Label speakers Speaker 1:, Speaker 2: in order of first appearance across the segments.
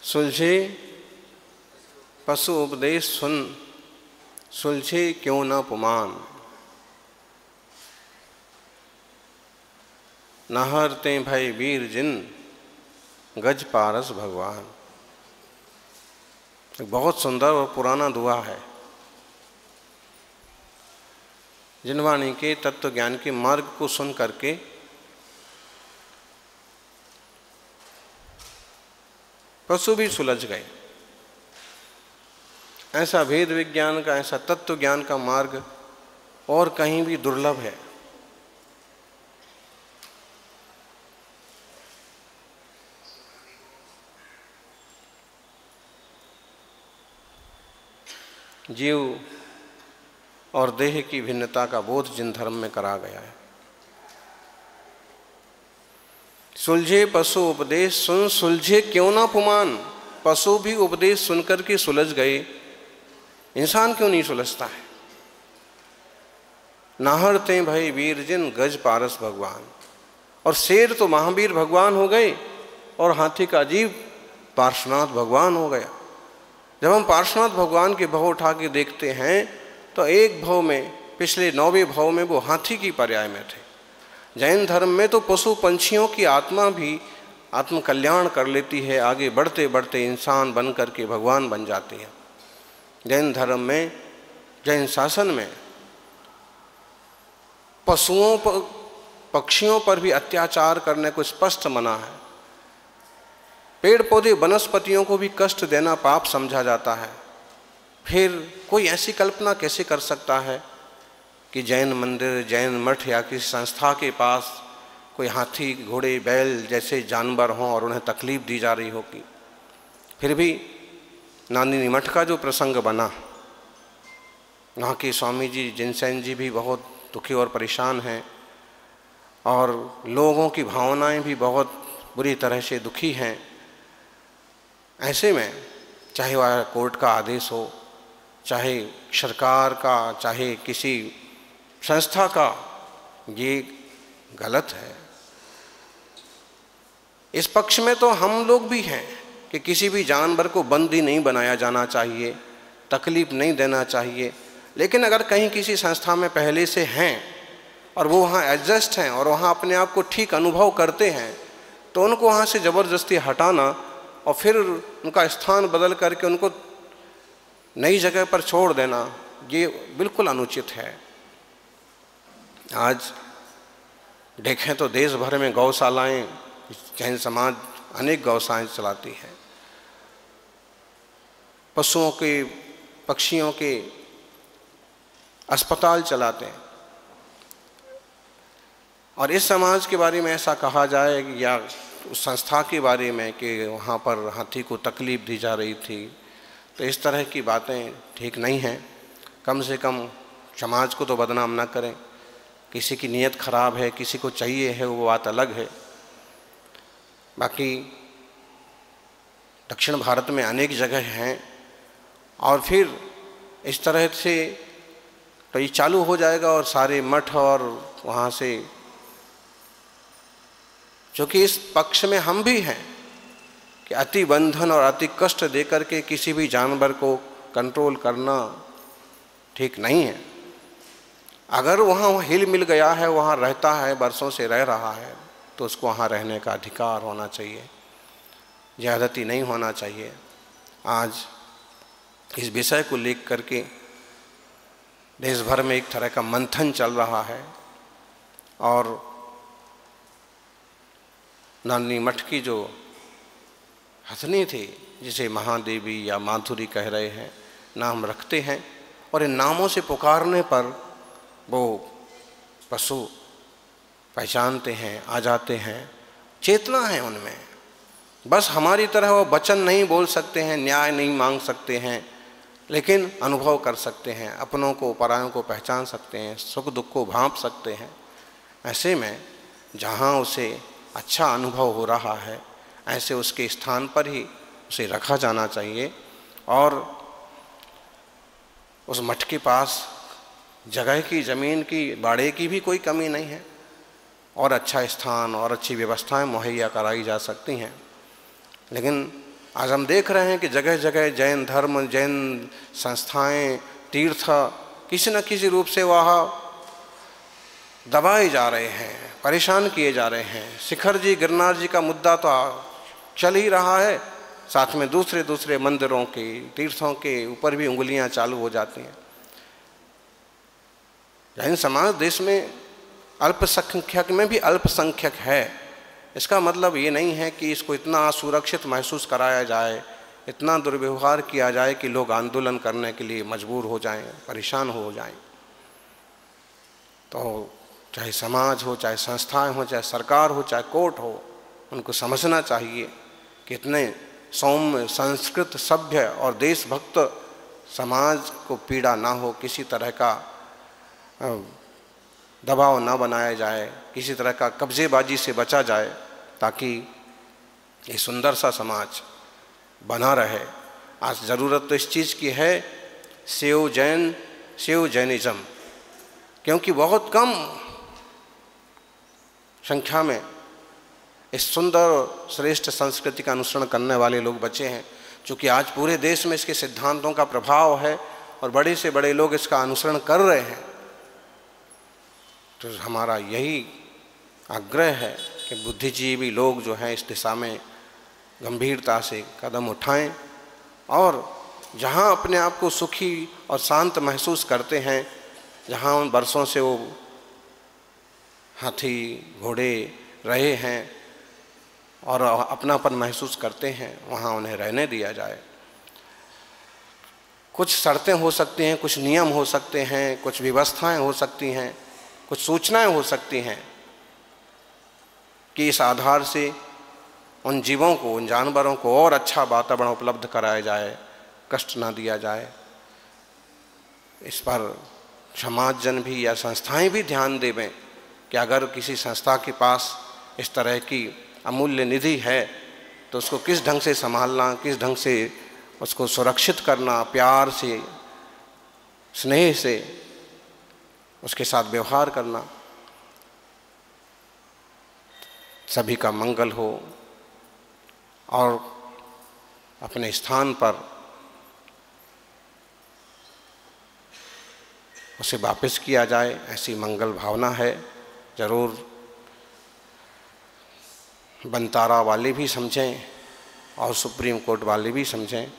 Speaker 1: सुलझे पशु उपदेश सुन, सुलझे क्यों न पुमान। न हरते भय वीर जिन, गज पारस भगवान। एक बहुत सुंदर और पुराना दुआ है। जिनवाणी के तत्व ज्ञान के मार्ग को सुन करके पशु भी सुलझ गए। ऐसा भेद विज्ञान का, ऐसा तत्व ज्ञान का मार्ग और कहीं भी दुर्लभ है। जीव और देह की भिन्नता का बोध जिन धर्म में करा गया है। सुलझे पशु उपदेश सुन, सुलझे क्यों ना पुमान। पशु भी उपदेश सुनकर के सुलझ गए, इंसान क्यों नहीं सुलझता है। नाहरते भय वीर जिन, गज पारस भगवान। और शेर तो महावीर भगवान हो गए और हाथी का जीव पार्श्वनाथ भगवान हो गया। जब हम पार्श्वनाथ भगवान के भव उठा के देखते हैं तो एक भव में, पिछले 9वें भव में वो हाथी की पर्याय में थे। जैन धर्म में तो पशु पंछियों की आत्मा भी आत्म कल्याण कर लेती है, आगे बढ़ते बढ़ते इंसान बन करके भगवान बन जाती है। जैन धर्म में, जैन शासन में पशुओं पर, पक्षियों पर भी अत्याचार करने को स्पष्ट मना है। पेड़ पौधे वनस्पतियों को भी कष्ट देना पाप समझा जाता है। फिर कोई ऐसी कल्पना कैसे कर सकता है कि जैन मंदिर, जैन मठ या किसी संस्था के पास कोई हाथी, घोड़े, बैल जैसे जानवर हों और उन्हें तकलीफ दी जा रही होगी। फिर भी नानी मठ का जो प्रसंग बना, वहाँ के स्वामी जी जिनसेन जी भी बहुत दुखी और परेशान हैं और लोगों की भावनाएं भी बहुत बुरी तरह से दुखी हैं। ऐसे में चाहे वह कोर्ट का आदेश हो, चाहे सरकार का, चाहे किसी संस्था का, ये गलत है। इस पक्ष में तो हम लोग भी हैं कि किसी भी जानवर को बंदी नहीं बनाया जाना चाहिए, तकलीफ नहीं देना चाहिए। लेकिन अगर कहीं किसी संस्था में पहले से हैं और वो वहाँ एडजस्ट हैं और वहाँ अपने आप को ठीक अनुभव करते हैं, तो उनको वहाँ से ज़बरदस्ती हटाना और फिर उनका स्थान बदल करके उनको नई जगह पर छोड़ देना, ये बिल्कुल अनुचित है। आज देखें तो देश भर में गौशालाएं, जैन समाज अनेक गौशालाएं चलाती है। पशुओं के, पक्षियों के अस्पताल चलाते हैं। और इस समाज के बारे में ऐसा कहा जाए या उस संस्था के बारे में कि वहाँ पर हाथी को तकलीफ दी जा रही थी, तो इस तरह की बातें ठीक नहीं हैं। कम से कम समाज को तो बदनाम ना करें। किसी की नीयत खराब है, किसी को चाहिए है, वो बात अलग है। बाकी दक्षिण भारत में अनेक जगह हैं और फिर इस तरह से तो ये चालू हो जाएगा और सारे मठ और वहाँ से, क्योंकि इस पक्ष में हम भी हैं कि अति बंधन और अति कष्ट देकर के किसी भी जानवर को कंट्रोल करना ठीक नहीं है। अगर वहाँ हिल मिल गया है, वहाँ रहता है, बरसों से रह रहा है, तो उसको वहाँ रहने का अधिकार होना चाहिए, ज़्यादती नहीं होना चाहिए। आज इस विषय को लेकर करके देश भर में एक तरह का मंथन चल रहा है और नानी मठ की जो हथनी थी, जिसे महादेवी या माधुरी कह रहे हैं, नाम रखते हैं और इन नामों से पुकारने पर वो पशु पहचानते हैं, आ जाते हैं। चेतना है उनमें। बस हमारी तरह वो वचन नहीं बोल सकते हैं, न्याय नहीं मांग सकते हैं, लेकिन अनुभव कर सकते हैं, अपनों को, परायों को पहचान सकते हैं, सुख दुख को भांप सकते हैं। ऐसे में जहाँ उसे अच्छा अनुभव हो रहा है, ऐसे उसके स्थान पर ही उसे रखा जाना चाहिए। और उस मठ के पास जगह की, ज़मीन की, बाड़े की भी कोई कमी नहीं है और अच्छा स्थान और अच्छी व्यवस्थाएं मुहैया कराई जा सकती हैं। लेकिन आज हम देख रहे हैं कि जगह जगह जैन धर्म, जैन संस्थाएं, तीर्थ किसी न किसी रूप से वहाँ दबाए जा रहे हैं, परेशान किए जा रहे हैं। शिखर जी, गिरनार जी का मुद्दा तो चल ही रहा है, साथ में दूसरे दूसरे मंदिरों के, तीर्थों के ऊपर भी उंगलियां चालू हो जाती हैं। जैन समाज देश में अल्पसंख्यक में भी अल्पसंख्यक है। इसका मतलब ये नहीं है कि इसको इतना असुरक्षित महसूस कराया जाए, इतना दुर्व्यवहार किया जाए कि लोग आंदोलन करने के लिए मजबूर हो जाएं, परेशान हो जाएं। तो चाहे समाज हो, चाहे संस्थाएं हो, चाहे सरकार हो, चाहे कोर्ट हो, उनको समझना चाहिए कि इतने सौम्य, संस्कृत, सभ्य और देशभक्त समाज को पीड़ा ना हो, किसी तरह का दबाव ना बनाया जाए, किसी तरह का कब्जेबाजी से बचा जाए, ताकि ये सुंदर सा समाज बना रहे। आज ज़रूरत तो इस चीज़ की है, सेव जैनिज़्म, क्योंकि बहुत कम संख्या में इस सुंदर श्रेष्ठ संस्कृति का अनुसरण करने वाले लोग बचे हैं। चूँकि आज पूरे देश में इसके सिद्धांतों का प्रभाव है और बड़े से बड़े लोग इसका अनुसरण कर रहे हैं, तो हमारा यही आग्रह है कि बुद्धिजीवी लोग जो हैं इस दिशा में गंभीरता से कदम उठाएं और जहां अपने आप को सुखी और शांत महसूस करते हैं, जहां उन बरसों से वो हाथी घोड़े रहे हैं और अपनापन महसूस करते हैं, वहाँ उन्हें रहने दिया जाए। कुछ शर्तें हो सकती हैं, कुछ नियम हो सकते हैं, कुछ व्यवस्थाएं हो सकती हैं, कुछ सूचनाएं हो सकती हैं कि इस आधार से उन जीवों को, उन जानवरों को और अच्छा वातावरण उपलब्ध कराया जाए, कष्ट ना दिया जाए। इस पर समाज जन भी या संस्थाएं भी ध्यान देवें कि अगर किसी संस्था के पास इस तरह की अमूल्य निधि है तो उसको किस ढंग से संभालना, किस ढंग से उसको सुरक्षित करना, प्यार से, स्नेह से उसके साथ व्यवहार करना, सभी का मंगल हो और अपने स्थान पर उसे वापस किया जाए, ऐसी मंगल भावना है। ज़रूर बनतारा वाले भी समझें और सुप्रीम कोर्ट वाले भी समझें।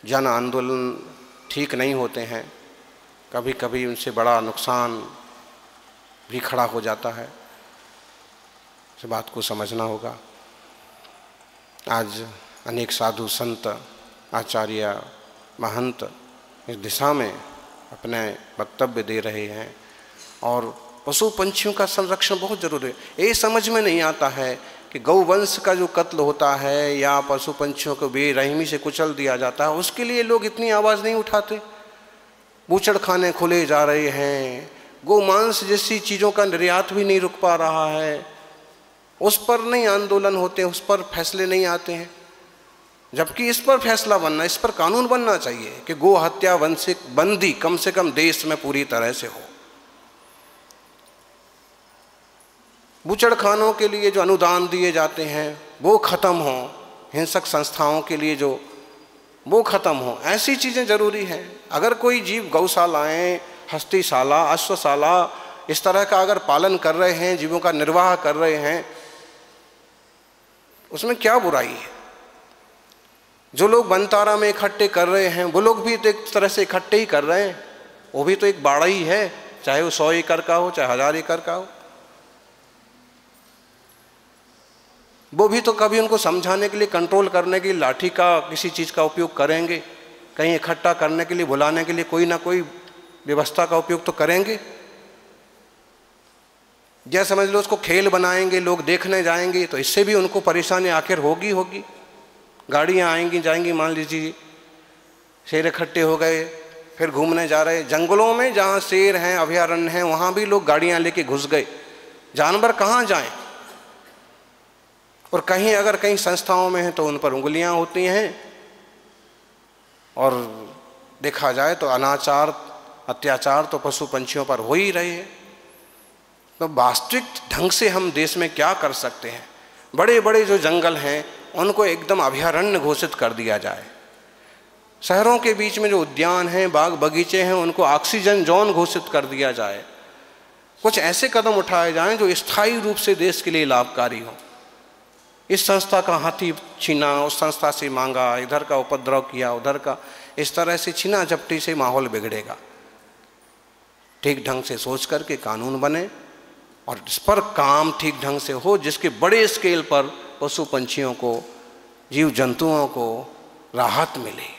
Speaker 1: जन आंदोलन ठीक नहीं होते हैं, कभी कभी उनसे बड़ा नुकसान भी खड़ा हो जाता है। इस बात को समझना होगा। आज अनेक साधु संत, आचार्य, महंत इस दिशा में अपने वक्तव्य दे रहे हैं और पशु पंछियों का संरक्षण बहुत जरूरी है। ये समझ में नहीं आता है कि गौवंश का जो कत्ल होता है या पशु पंछियों को बेरहमी से कुचल दिया जाता है, उसके लिए लोग इतनी आवाज़ नहीं उठाते। बूचड़ खाने खुले जा रहे हैं, गोमांस जैसी चीज़ों का निर्यात भी नहीं रुक पा रहा है, उस पर नहीं आंदोलन होते, उस पर फैसले नहीं आते हैं। जबकि इस पर फैसला बनना, इस पर कानून बनना चाहिए कि गो हत्या वंशिक बंदी कम से कम देश में पूरी तरह से हो। बूचड़खानों के लिए जो अनुदान दिए जाते हैं वो ख़त्म हो, हिंसक संस्थाओं के लिए जो वो ख़त्म हो, ऐसी चीज़ें ज़रूरी हैं। अगर कोई जीव गौशालाएँ, हस्तीशाला, अश्वशाला इस तरह का अगर पालन कर रहे हैं, जीवों का निर्वाह कर रहे हैं, उसमें क्या बुराई है। जो लोग बनतारा में इकट्ठे कर रहे हैं वो लोग भी तो एक तरह से इकट्ठे ही कर रहे हैं, वो भी तो एक बाड़ा ही है, चाहे वो 100 एकड़ का हो चाहे 1000 एकड़ का हो। वो भी तो कभी उनको समझाने के लिए, कंट्रोल करने के लिए लाठी का, किसी चीज़ का उपयोग करेंगे, कहीं इकट्ठा करने के लिए, बुलाने के लिए कोई ना कोई व्यवस्था का उपयोग तो करेंगे। या समझ लो उसको खेल बनाएंगे, लोग देखने जाएंगे, तो इससे भी उनको परेशानी आखिर होगी। गाड़ियाँ आएंगी जाएंगी, मान लीजिए शेर इकट्ठे हो गए, फिर घूमने जा रहे जंगलों में, जहाँ शेर हैं, अभयारण्य हैं, वहाँ भी लोग गाड़ियाँ लेके घुस गए। जानवर कहाँ जाएं? और कहीं अगर कहीं संस्थाओं में हैं तो उन पर उंगलियाँ होती हैं, और देखा जाए तो अनाचार, अत्याचार तो पशु पंछियों पर हो ही रहे हैं। तो वास्तविक ढंग से हम देश में क्या कर सकते हैं? बड़े बड़े जो जंगल हैं उनको एकदम अभयारण्य घोषित कर दिया जाए। शहरों के बीच में जो उद्यान हैं, बाग बगीचे हैं, उनको ऑक्सीजन जोन घोषित कर दिया जाए। कुछ ऐसे कदम उठाए जाएं जो स्थायी रूप से देश के लिए लाभकारी हो। इस संस्था का हाथी छीना, उस संस्था से मांगा, इधर का उपद्रव किया, उधर का, इस तरह से छीना झपटी से माहौल बिगड़ेगा। ठीक ढंग से सोच करके कानून बने और इस पर काम ठीक ढंग से हो, जिसके बड़े स्केल पर पशु पंछियों को, जीव जंतुओं को राहत मिले।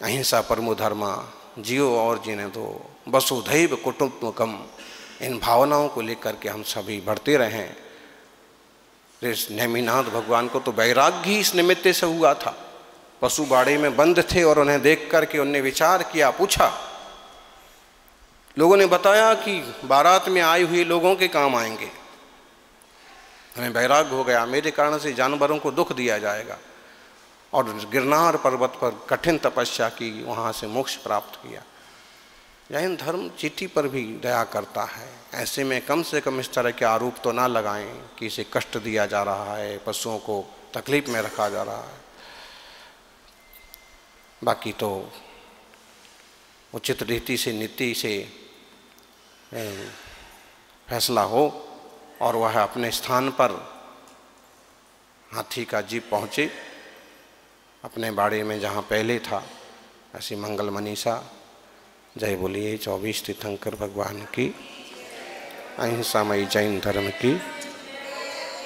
Speaker 1: अहिंसा परमो धर्मा, जियो और जीने दो, वसुधैव कुटुम्बकम, इन भावनाओं को लेकर के हम सभी बढ़ते रहें। नेमिनाथ भगवान को तो वैराग्य ही इस निमित्त से हुआ था। पशु बाड़े में बंद थे और उन्हें देख करके उन्हें विचार किया, पूछा। लोगों ने बताया कि बारात में आए हुए लोगों के काम आएंगे। उन्हें वैराग्य हो गया, मेरे कारण से जानवरों को दुख दिया जाएगा, और गिरनार पर्वत पर कठिन तपस्या की, वहाँ से मोक्ष प्राप्त किया। जैन धर्म चिट्ठी पर भी दया करता है। ऐसे में कम से कम इस तरह के आरोप तो ना लगाएं कि इसे कष्ट दिया जा रहा है, पशुओं को तकलीफ में रखा जा रहा है। बाकी तो उचित रीति से, नीति से फैसला हो और वह अपने स्थान पर हाथी का जीव पहुँचे अपने बाड़े में जहाँ पहले था। ऐसी मंगल मनीषा। जय बोलिए 24 तीर्थंकर भगवान की, अहिंसामयी जैन धर्म की।